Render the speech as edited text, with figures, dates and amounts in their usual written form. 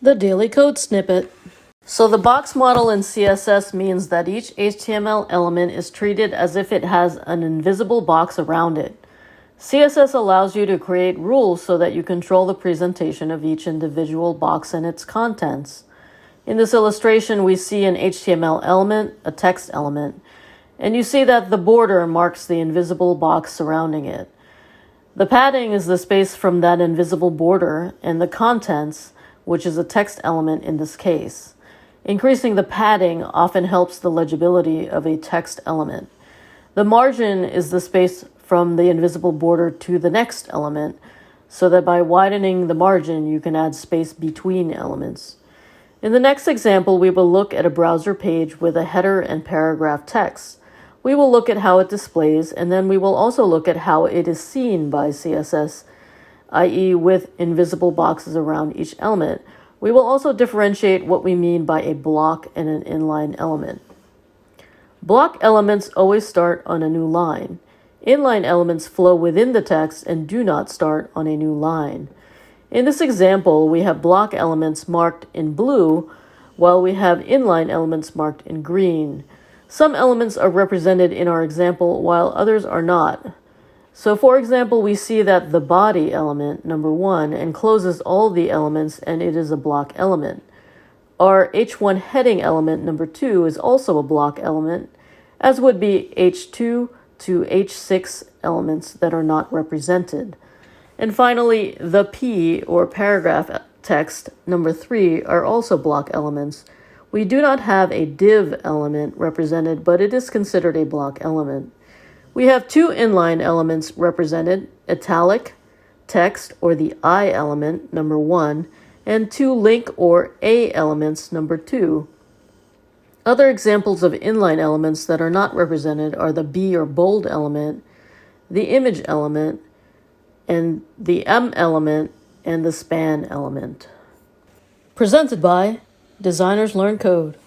The daily code snippet. So the box model in CSS means that each HTML element is treated as if it has an invisible box around it. CSS allows you to create rules so that you control the presentation of each individual box and its contents. In this illustration, we see an HTML element, a text element, and you see that the border marks the invisible box surrounding it. The padding is the space from that invisible border, and the contents, which is a text element in this case. Increasing the padding often helps the legibility of a text element. The margin is the space from the invisible border to the next element, so that by widening the margin, you can add space between elements. In the next example, we will look at a browser page with a header and paragraph text. We will look at how it displays, and then we will also look at how it is seen by CSS, i.e. with invisible boxes around each element. We will also differentiate what we mean by a block and an inline element. Block elements always start on a new line. Inline elements flow within the text and do not start on a new line. In this example, we have block elements marked in blue, while we have inline elements marked in green. Some elements are represented in our example, while others are not. So for example, we see that the body element, number 1, encloses all the elements and it is a block element. Our H1 heading element, number 2, is also a block element, as would be H2 to H6 elements that are not represented. And finally, the P, or paragraph text, number 3, are also block elements. We do not have a div element represented, but it is considered a block element. We have 2 inline elements represented, italic, text, or the I element, number 1, and 2 link or A elements, number 2. Other examples of inline elements that are not represented are the B or bold element, the image element, and the M element, and the span element. Presented by Designers Learn Code.